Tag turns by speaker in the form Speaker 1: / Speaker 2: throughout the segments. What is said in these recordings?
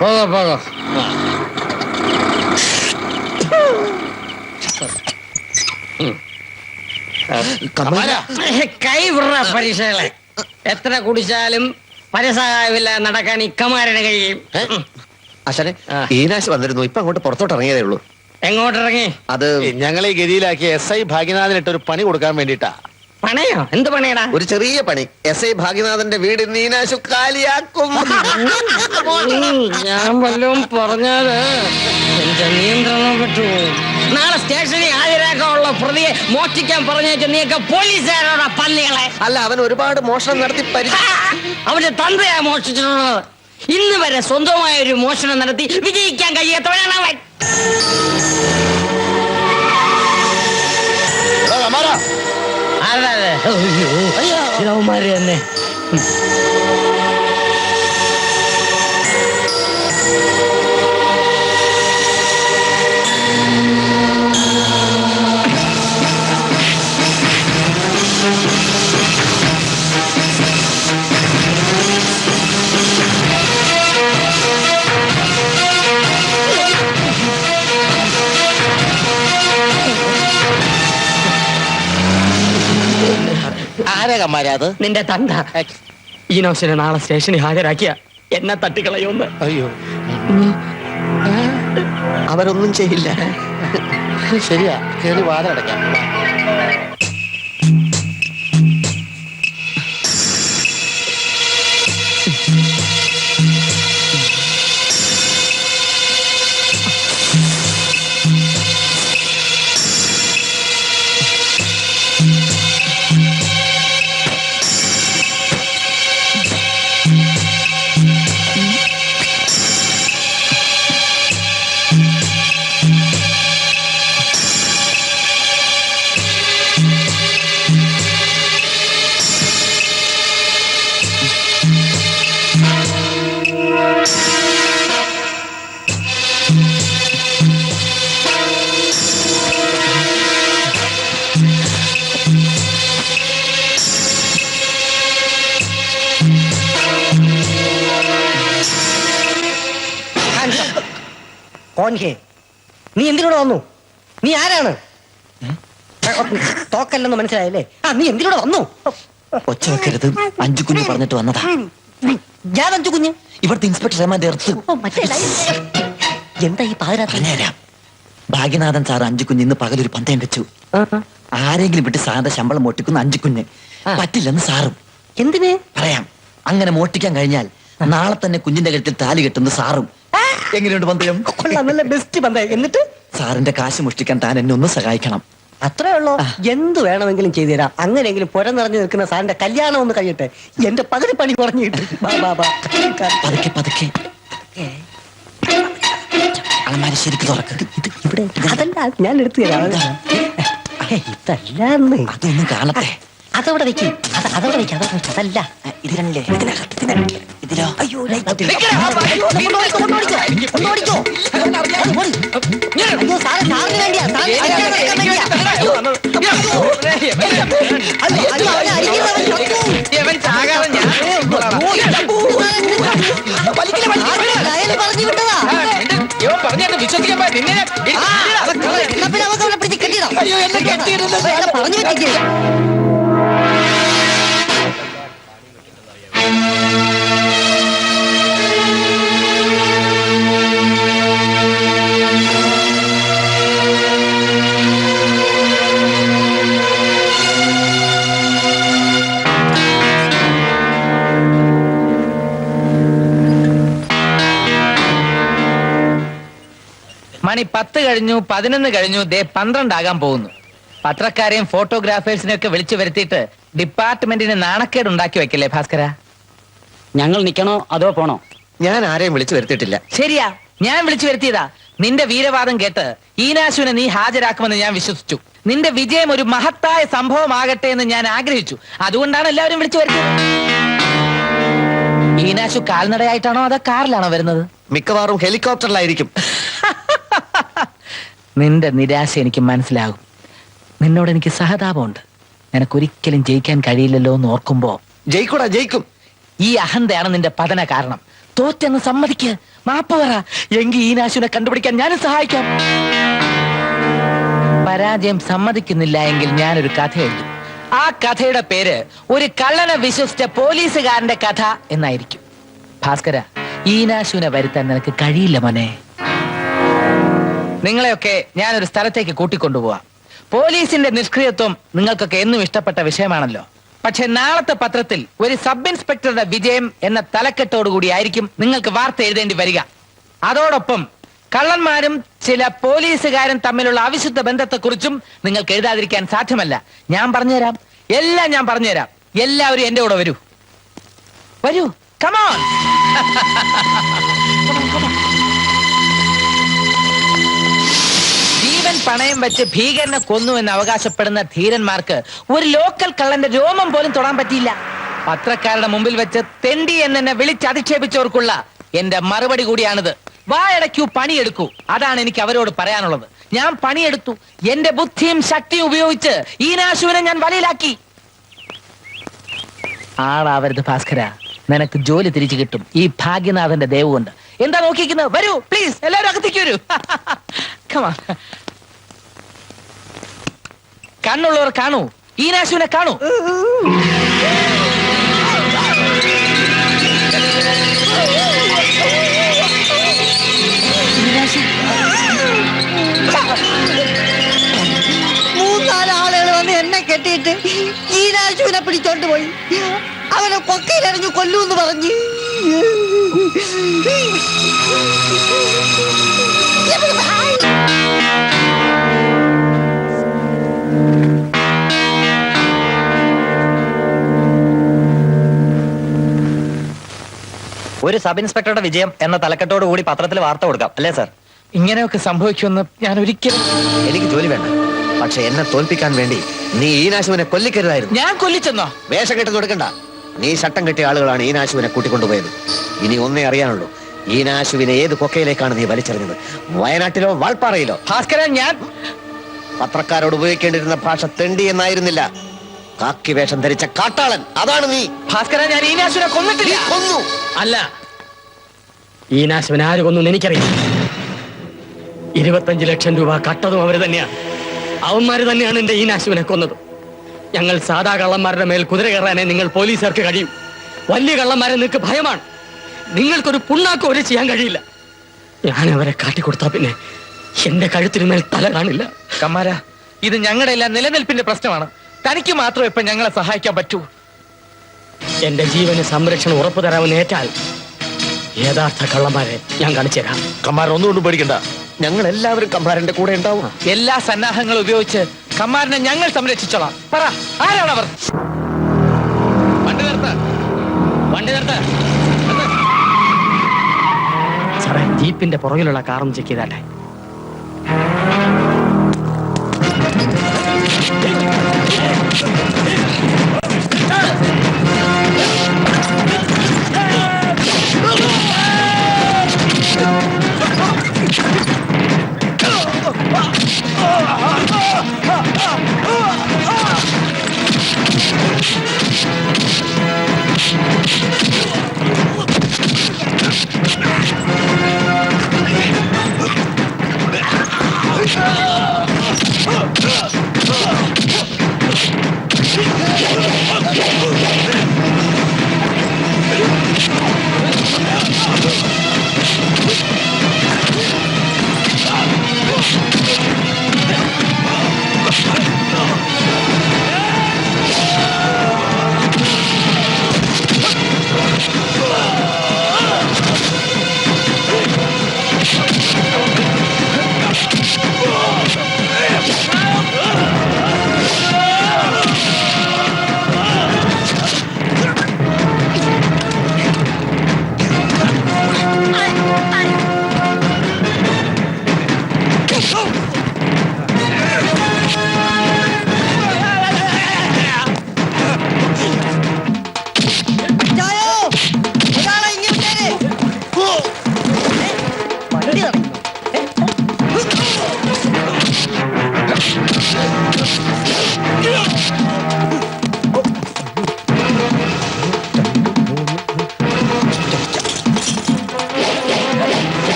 Speaker 1: പോകോ പോകോ. കൈ വിട പരീക്ഷകളെ. എത്ര കുടിച്ചാലും പരസഹായമില്ല നടക്കാൻ ഇക്കമാരന് കഴിയും.
Speaker 2: അച്ഛനെ ഈനാശ് വന്നിരുന്നു. ഇപ്പൊ അങ്ങോട്ട് പുറത്തോട്ട് ഇറങ്ങിയതേ ഉള്ളൂ.
Speaker 1: എങ്ങോട്ടിറങ്ങി?
Speaker 2: അത്
Speaker 3: ഞങ്ങളെ ഈ ഗതിയിലാക്കി SI ഭാഗ്യനാഥനിട്ടൊരു പണി കൊടുക്കാൻ വേണ്ടിട്ടാ.
Speaker 1: പണയോ? എന്ത് പണിയടാ?
Speaker 2: ഒരു ചെറിയ പണി. SI ഭാഗ്യനാഥന്റെ വീട് ഈനാശു കാലിയാക്കും.
Speaker 1: ഞാൻ വല്ലതും പറഞ്ഞാല് എന്റെ നിയന്ത്രണം വിട്ടു. നാളെ സ്റ്റേഷനിൽ ഹാജരാക്കാനുള്ള പ്രതിയെ മോഷ്ടിക്കാൻ പറഞ്ഞേച്ച് നീയൊക്കെ പോലീസുകാരോടാ പല്ലികളെ.
Speaker 2: അല്ല, അവൻ ഒരുപാട് മോഷണം നടത്തി
Speaker 1: അവന്റെ തന്തയാ മോഷ്ടിച്ചിട്ടുള്ളത്. ഇന്ന് വരെ സ്വന്തമായ ഒരു മോഷണം നടത്തി വിജയിക്കാൻ കഴിയാത്തവനാണ് അവൻ. ആരാമാര് തന്നെ.
Speaker 3: ആരകന്മാരത്?
Speaker 1: നിന്റെ തന്ത. ഈനോസിനെ നാളെ സ്റ്റേഷനിൽ ഹാജരാക്കിയ എന്നെ തട്ടിക്കളയൊന്ന്.
Speaker 3: അയ്യോ,
Speaker 2: അവരൊന്നും ചെയ്യില്ല.
Speaker 3: ശരിയാ, കേറി വാതിലടയ്ക്കാം.
Speaker 1: നീ എന്തിനോട് വന്നു? നീ ആരാണ്? തോക്കല്ലെന്ന് മനസ്സിലായല്ലേ? നീ എന്തിനോട് വന്നു?
Speaker 4: ഒച്ച വെക്കരുത്. അഞ്ചു കുഞ്ഞ് പറഞ്ഞിട്ട് വന്നതാ.
Speaker 1: ഞാൻ അഞ്ചു കുഞ്ഞ്?
Speaker 4: ഇവിടുത്തെ ഇൻസ്പെക്ടർ റഹ്മാന്റെ അടുത്ത്.
Speaker 1: എന്താ ഈ പാതിരാത്രി?
Speaker 4: ഭാഗ്യനാഥൻ സാർ അഞ്ചു കുഞ്ഞ് ഇന്ന് പകലൊരു പന്തയം വെച്ചു. ആരെങ്കിലും വിട്ട് സാറിന്റെ ശമ്പളം മോട്ടിക്കുന്ന അഞ്ചു കുഞ്ഞ് പറ്റില്ലെന്ന് സാറും.
Speaker 1: എന്തിന്?
Speaker 4: പറയാം. അങ്ങനെ മോട്ടിക്കാൻ കഴിഞ്ഞാൽ നാളെ തന്നെ കുഞ്ഞിന്റെ കഴുത്തിൽ താലി കെട്ടുന്ന സാറും. എങ്ങനെയുണ്ട് പന്തയം?
Speaker 1: നല്ല ബെസ്റ്റ് പന്തയം. എന്നിട്ട്
Speaker 4: സാറിന്റെ കാശ് മോഷ്ടിക്കാൻ താൻ എന്നെ ഒന്ന് സഹായിക്കണം.
Speaker 1: അത്രേ ഉള്ളൂ. എന്ത് വേണമെങ്കിലും ചെയ്തു തരാം. അങ്ങനെയെങ്കിലും പുര നിറഞ്ഞു നിൽക്കുന്ന സാറിന്റെ കല്യാണം ഒന്ന് കഴിയട്ടെ. എന്റെ പകുതി പണി കുറഞ്ഞിട്ട്.
Speaker 4: പതുക്കെ പതുക്കെ അളമാരി ശരിക്ക് തുറക്ക്.
Speaker 1: ഇവിടെ അതല്ല, ഞാൻ എടുത്തു തരാം. ഇതല്ല,
Speaker 4: അതൊന്നും കാണട്ടെ.
Speaker 1: അതവിടെ വെക്കും. അതവിടെ വെക്കും. അതല്ല,
Speaker 4: ഇതിലല്ലേ ഇതിലോ?
Speaker 1: അയ്യോ, സാറിന് വേണ്ടിയാ. പറഞ്ഞു വിട്ടതാ. പറഞ്ഞു പറ്റിക്കേ.
Speaker 5: മണി 10 കഴിഞ്ഞു, 11 കഴിഞ്ഞു, ദേ 12 ആകാൻ പോകുന്നു. പത്രക്കാരെയും ഫോട്ടോഗ്രാഫേഴ്സിനെയും ഒക്കെ വിളിച്ചു വരുത്തിയിട്ട് ഡിപ്പാർട്ട്മെന്റിന് നാണക്കേട് ഉണ്ടാക്കി വെക്കല്ലേ ഭാസ്കര?
Speaker 1: ഞങ്ങൾ നിക്കണോ അതോ പോണോ?
Speaker 2: ഞാൻ ആരെയും വിളിച്ചു വരുത്തിയിട്ടില്ല.
Speaker 5: ശരിയാ, ഞാൻ വിളിച്ചു വരുത്തിയതാ. നിന്റെ വീരവാദം കേട്ട് ഈനാശുവിനെ നീ ഹാജരാക്കുമെന്ന് ഞാൻ വിശ്വസിച്ചു. നിന്റെ വിജയം ഒരു മഹത്തായ സംഭവമാകട്ടെ എന്ന് ഞാൻ ആഗ്രഹിച്ചു. അതുകൊണ്ടാണ് എല്ലാവരും വിളിച്ചു വരുത്തിയത്. ഈനാശു കാൽനടയായിട്ടാണോ അതോ കാറിലാണോ വരുന്നത്?
Speaker 2: മിക്കവാറും ഹെലികോപ്റ്ററിലായിരിക്കും.
Speaker 5: നിന്റെ നിരാശ എനിക്ക് മനസ്സിലാകും. നിന്നോട് എനിക്ക് സഹതാപമുണ്ട്. നിനക്കൊരിക്കലും ജയിക്കാൻ കഴിയില്ലല്ലോ എന്ന് ഓർക്കുമ്പോ
Speaker 2: ജയിക്കൂടാ, ജയിക്കും.
Speaker 5: ഈ അഹന്തയാണ് നിന്റെ പതന കാരണം. തോറ്റെന്ന് സമ്മതിക്ക്, മാപ്പ് പറ. എങ്കിൽ ഈനാശുവിനെ കണ്ടുപിടിക്കാൻ ഞാനും സഹായിക്കാം. പരാജയം സമ്മതിക്കുന്നില്ല എങ്കിൽ ഞാനൊരു കഥ എഴുതും. ആ കഥയുടെ പേര് ഒരു കള്ളനെ വിശ്വസിച്ച പോലീസുകാരന്റെ കഥ എന്നായിരിക്കും. ഭാസ്കര, ഈനാശുവിനെ വരുത്താൻ നിനക്ക് കഴിയില്ല മോനെ. നിങ്ങളെയൊക്കെ ഞാനൊരു സ്ഥലത്തേക്ക് കൂട്ടിക്കൊണ്ടുപോവാം. പോലീസിന്റെ നിഷ്ക്രിയത്വം നിങ്ങൾക്കൊക്കെ എന്നും ഇഷ്ടപ്പെട്ട വിഷയമാണല്ലോ. പക്ഷെ നാളത്തെ പത്രത്തിൽ ഒരു സബ് ഇൻസ്പെക്ടറുടെ വിജയം എന്ന തലക്കെട്ടോടുകൂടി ആയിരിക്കും നിങ്ങൾക്ക് വാർത്ത എഴുതേണ്ടി വരിക. അതോടൊപ്പം കള്ളന്മാരും ചില പോലീസുകാരും തമ്മിലുള്ള അവിശുദ്ധ ബന്ധത്തെക്കുറിച്ചും നിങ്ങൾക്ക് എഴുതാതിരിക്കാൻ സാധ്യമല്ല. ഞാൻ പറഞ്ഞുതരാം, എല്ലാം ഞാൻ പറഞ്ഞുതരാം. എല്ലാവരും എന്റെ കൂടെ വരൂ, വരൂ, കമോൺ. ജീവൻ പണയം വെച്ച് ഭീകരനെ കൊന്നു എന്ന് അവകാശപ്പെടുന്ന ധീരന്മാർക്ക് ഒരു ലോക്കൽ കള്ളന്റെ രോമം പോലും തൊടാൻ പറ്റിയില്ല. പത്രക്കാരുടെ മുമ്പിൽ വെച്ച് തെണ്ടി എന്നെ വിളിച്ചധിക്ഷേപിച്ചവർക്കുള്ള എന്റെ മറുപടി കൂടിയാണിത്. വായടയ്ക്കൂ, പണിയെടുക്കൂ. അതാണ് എനിക്ക് അവരോട് പറയാനുള്ളത്. ഞാൻ പണിയെടുത്തു. എന്റെ ബുദ്ധിയും ശക്തിയും ഉപയോഗിച്ച് ഈനാശുവിനെ ഞാൻ വലയിലാക്കി. ആളാവരുത് ഭാസ്കര, നിനക്ക് ജോലി തിരിച്ചു കിട്ടും ഈ ഭാഗ്യനാഥന്റെ ദയവുകൊണ്ട്. എന്താ നോക്കിക്കുന്നത്? വരൂ പ്ലീസ്, എല്ലാവരും അകത്തേക്ക് വരൂ. Come on. കണ്ണുള്ളവർ കാണൂ, ഈനാശുവിനെ കാണൂ.
Speaker 1: മൂന്നാലാളുകൾ വന്ന് എന്നെ കെട്ടിയിട്ട് ഈനാശുവിനെ പിടിച്ചോണ്ട് പോയി. അവനെ കൊക്കയിലെറിഞ്ഞു കൊല്ലൂന്ന് പറഞ്ഞു.
Speaker 4: ഒരു സബ് ഇൻസ്പെക്ടറുടെ വിജയം എന്ന തലക്കെട്ടോട് കൂടി പത്രത്തിൽ വാർത്ത കൊടുക്കാം, അല്ലേ സാർ?
Speaker 5: ഇങ്ങനെയൊക്കെ സംഭവിക്കുമെന്ന് ഞാൻ ഒരിക്കലും.
Speaker 2: എനിക്ക് ജോലി വേണ്ട, പക്ഷെ എന്നെ തോൽപ്പിക്കാൻ വേണ്ടി നീ ഈനാശുവിനെ കൊല്ലിക്കരുതായിരുന്നു.
Speaker 5: ഞാൻ കൊല്ലിച്ചെന്നോ?
Speaker 2: വേഷം കെട്ടി കൊടുക്കണ്ട. നീ ശട്ടം കെട്ടിയ ആളുകളാണ് ഈനാശുവിനെ കൂട്ടിക്കൊണ്ടുപോയത്. ഇനി ഒന്നേ അറിയാനുള്ളൂ, ഈനാശുവിനെ ഏത് കൊക്കയിലേക്കാണ് നീ വലിച്ചെറിഞ്ഞത്? വയനാട്ടിലോ വാൾപ്പാറയിലോ?
Speaker 5: ഭാസ്കരൻ, ഞാൻ
Speaker 2: പത്രക്കാരോട് ഉപയോഗിക്കേണ്ടിരുന്ന ഭാഷ തെണ്ടി എന്നായിരുന്നില്ല. കാക്കി വേഷം ധരിച്ച കാട്ടാളൻ, അതാണ് നീ.
Speaker 5: ഭാസ്കരൻ, ഞാൻ ഈനാശുവിനെ കൊന്നിട്ടില്ല.
Speaker 2: നീ കൊന്നു.
Speaker 6: അല്ല, ഈനാശുവിനെ ആര് കൊന്നു എനിക്കറിയാം. 25 ലക്ഷം രൂപ കട്ടതും അവര് തന്നെയാണ്. അവന്മാര് തന്നെയാണ് എന്റെ ഈനാശുവിനെ കൊന്നത്. ഞങ്ങൾ സാധാ കള്ളന്മാരുടെ മേൽ കുതിര കയറാനേ നിങ്ങൾ പോലീസുകാർക്ക് കഴിയും. വലിയ കള്ളന്മാരെ നിങ്ങൾക്ക് ഭയമാണ്. നിങ്ങൾക്കൊരു പുണ്ണാക്കം ഒരു ചെയ്യാൻ കഴിയില്ല. ഞാൻ അവരെ കാട്ടിക്കൊടുത്താ പിന്നെ എന്റെ കഴുത്തിനുമേൽ തല കാണില്ല.
Speaker 5: കമ്മാര, ഇത് ഞങ്ങളുടെ എല്ലാം നിലനിൽപ്പിന്റെ പ്രശ്നമാണ്. തനിക്ക് മാത്രം ഇപ്പൊ ഞങ്ങളെ സഹായിക്കാൻ പറ്റൂ.
Speaker 6: എന്റെ ജീവന് സംരക്ഷണം ഉറപ്പു തരാമെന്ന് ഏറ്റാൽ യഥാർത്ഥ കള്ളന്മാരെ ഞാൻ കാണിച്ചു തരാം.
Speaker 3: കമ്മാരൻ ഒന്നുകൊണ്ടും പേടിക്കണ്ട.
Speaker 2: ഞങ്ങൾ എല്ലാവരും കമ്പാരന്റെ കൂടെ ഉണ്ടാവും.
Speaker 5: എല്ലാ സന്നാഹങ്ങളും ഉപയോഗിച്ച് കമ്മാരനെ ഞങ്ങൾ സംരക്ഷിച്ചോളാം. പറ, ആരാണവർ?
Speaker 6: വണ്ടി നിർത്ത, വണ്ടി നിർത്ത. സാറേ, ജീപ്പിന്റെ പുറകിലുള്ള കാറൊന്ന് ചെക്ക് ചെയ്താട്ടെ.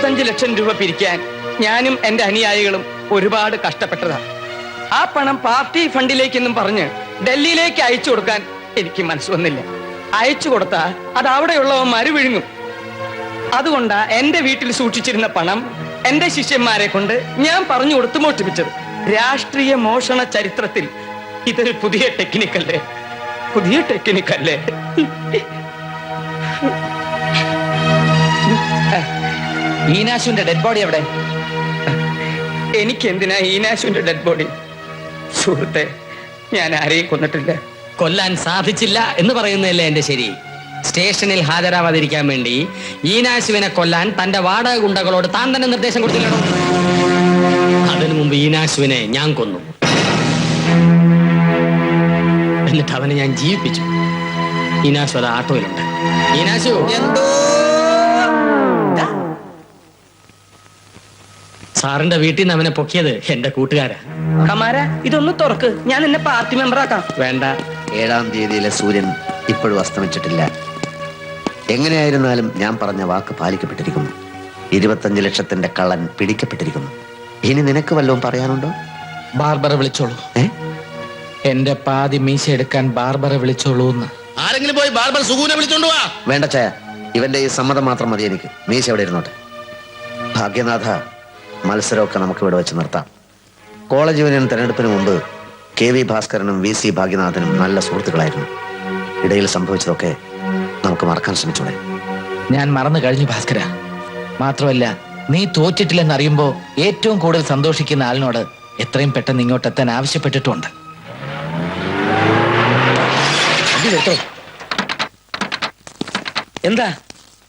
Speaker 5: 25 ലക്ഷം രൂപ പിരിക്കാൻ ഞാനും എന്റെ അനുയായികളും ഒരുപാട് കഷ്ടപ്പെട്ടതാണ്. ആ പണം പാർട്ടി ഫണ്ടിലേക്കെന്നും പറഞ്ഞ് ഡൽഹിയിലേക്ക് അയച്ചു കൊടുക്കാൻ എനിക്ക് മനസ്സ് വന്നില്ല. അയച്ചു കൊടുത്താൽ അത് അവിടെയുള്ളവന്മാര് വിഴുങ്ങും. അതുകൊണ്ടാ എന്റെ വീട്ടിൽ സൂക്ഷിച്ചിരുന്ന പണം എന്റെ ശിഷ്യന്മാരെ കൊണ്ട് ഞാൻ പറഞ്ഞു കൊടുത്ത് മോഷ്ടിപ്പിച്ചത്. രാഷ്ട്രീയ മോഷണ ചരിത്രത്തിൽ ഇതൊരു പുതിയ ടെക്നിക്കല്ലേ? പുതിയ ടെക്നിക്കല്ലേ? ഈനാശുവിന്റെ ഡെഡ് ബോഡി എവിടെ? എനിക്ക് എന്തിനാ ഈനാശുവിന്റെ ഡെഡ് ബോഡി? സുഹൃത്തെ, ഞാൻ ആരെയും കൊന്നിട്ടില്ല.
Speaker 6: കൊല്ലാൻ സാധിച്ചില്ല എന്ന് പറയുന്നതല്ലേ എന്റെ ശരി? സ്റ്റേഷനിൽ ഹാജരാവാതിരിക്കാൻ വേണ്ടി ഈനാശുവിനെ കൊല്ലാൻ തന്റെ വാടക ഗുണ്ടകളോട് താൻ തന്നെ നിർദ്ദേശം കൊടുത്തില്ലടോ. അതിനു മുമ്പ് ഈനാശുവിനെ ഞാൻ കൊന്നു. എന്നിട്ട് അവനെ ഞാൻ ജീവിപ്പിച്ചു. ഈനാശു അത് ആട്ടോയിലുണ്ട്. ഈനാശു സാറിന്റെ വീട്ടിൽ നിന്ന് അവനെ പൊക്കിയത് എന്റെ കൂട്ടുകാരാ.
Speaker 5: കമാര, ഇതൊന്ന് തുറക്ക്, ഞാൻ എന്നെ പാർട്ടി മെമ്പർ ആക്കാം.
Speaker 6: വേണ്ട,
Speaker 2: 7-ാം തീയതിയിലെ സൂര്യൻ ഇപ്പോഴും അസ്തമിച്ചിട്ടില്ല. എങ്ങനെയായിരുന്നാലും ഞാൻ പറഞ്ഞ വാക്ക് പാലിക്കപ്പെട്ടിരിക്കുന്നു. 25 ലക്ഷത്തിന്റെ കള്ളൻ പിടിക്കപ്പെട്ടിരിക്കുന്നു. ഇനി നിനക്ക് വല്ലതും പറയാനുണ്ടോ?
Speaker 5: ബാർബറെ വിളിച്ചോളൂ. എന്റെ പാതി മീശ എടുക്കാൻ ബാർബറെ വിളിച്ചോളൂ എന്ന്.
Speaker 3: ആരെങ്കിലും പോയി ബാർബർ സുഗുനെ വിളിച്ചോണ്ട് വാ.
Speaker 2: വേണ്ട ചായ, ഇവന്റെ ഈ സമ്മതം മാത്രം മതി എനിക്ക്. മീശ എവിടെ ഇരുന്നോട്ടെ. ഭാഗ്യനാഥ, മത്സരമൊക്കെ നമുക്ക് ഇവിടെ വെച്ച് നിർത്താം. കോളേജ് യൂണിയൻ തെരഞ്ഞെടുപ്പിന് മുമ്പ് KV ഭാസ്കരനും VC ഭാഗ്യനാഥനും നല്ല സുഹൃത്തുക്കളായിരുന്നു. ഇടയിൽ സംഭവിച്ചതൊക്കെ നമുക്ക് മറക്കാൻ ശ്രമിച്ചൂടെ?
Speaker 5: ഞാൻ മറന്നു കഴിഞ്ഞു ഭാസ്കര. മാത്രമല്ല, നീ തോറ്റിട്ടില്ലെന്നറിയുമ്പോ ഏറ്റവും കൂടുതൽ സന്തോഷിക്കുന്ന ആളിനോട് എത്രയും പെട്ടെന്ന് ഇങ്ങോട്ടെത്താൻ ആവശ്യപ്പെട്ടിട്ടുണ്ട്.
Speaker 6: എന്താ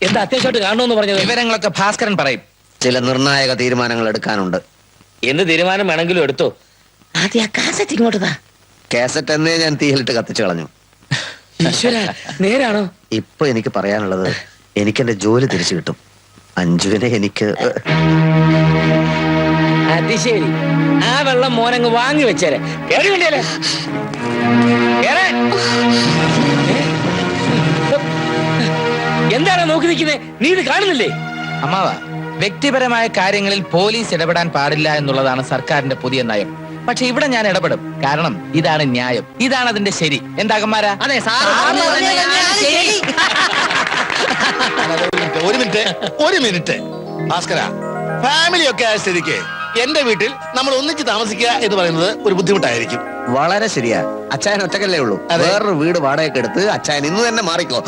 Speaker 6: എന്താ അത്യാവശ്യമായിട്ട് കാണണമെന്ന് പറഞ്ഞത്?
Speaker 5: വിവരങ്ങളൊക്കെ ഭാസ്കരൻ പറയും.
Speaker 2: ചില നിർണായക തീരുമാനങ്ങൾ എടുക്കാനുണ്ട്.
Speaker 6: എന്ത് തീരുമാനം വേണമെങ്കിലും എടുത്തോ. ആദ്യം ആ കാസറ്റ് ഇങ്ങോട്ട് താ.
Speaker 2: കാസറ്റ് എന്നേ ഞാൻ തീയിലിട്ട് കത്തിച്ചു കളഞ്ഞു.
Speaker 6: ഈശ്വര, നേരാണോ?
Speaker 2: ഇപ്പൊ എനിക്ക് പറയാനുള്ളത്, എനിക്കെന്റെ ജോലി തിരിച്ചു കിട്ടും. അഞ്ജുവിനെ എനിക്ക്
Speaker 6: അത് ശരി. ആ വെള്ളം മോനങ്ങ് വാങ്ങി വെച്ചേരെ. കേറി വേണ്ടിയല്ലേ? എന്താണ് നോക്കി നിൽക്കുന്നത്? നീ ഇത് കാണുന്നില്ലേ?
Speaker 5: അമ്മാവ, വ്യക്തിപരമായ കാര്യങ്ങളിൽ പോലീസ് ഇടപെടാൻ പാടില്ല എന്നുള്ളതാണ് സർക്കാരിന്റെ പുതിയ നയം. പക്ഷെ ഇവിടെ ഞാൻ ഇടപെടും. കാരണം ഇതാണ് ന്യായം, ഇതാണ് അതിന്റെ ശരി. എന്താകന്മാരാ?
Speaker 6: അതെ സാറ് ശരി.
Speaker 3: ഒരു മിനിറ്റ് ഭാസ്കര, ഫാമിലി ഒക്കെ ആയ സ്ഥിതിക്ക് എന്റെ വീട്ടിൽ നമ്മൾ ഒന്നിച്ച് താമസിക്കുക എന്ന് പറയുന്നത് ഒരു ബുദ്ധിമുട്ടായിരിക്കും.
Speaker 2: വളരെ ശരിയാ. അച്ചായൻ ഒറ്റക്കല്ലേ ഉള്ളൂ. വേറൊരു വീട് വാടകയ്ക്ക് എടുത്ത് അച്ചായൻ ഇന്ന് തന്നെ മാറിക്കോ.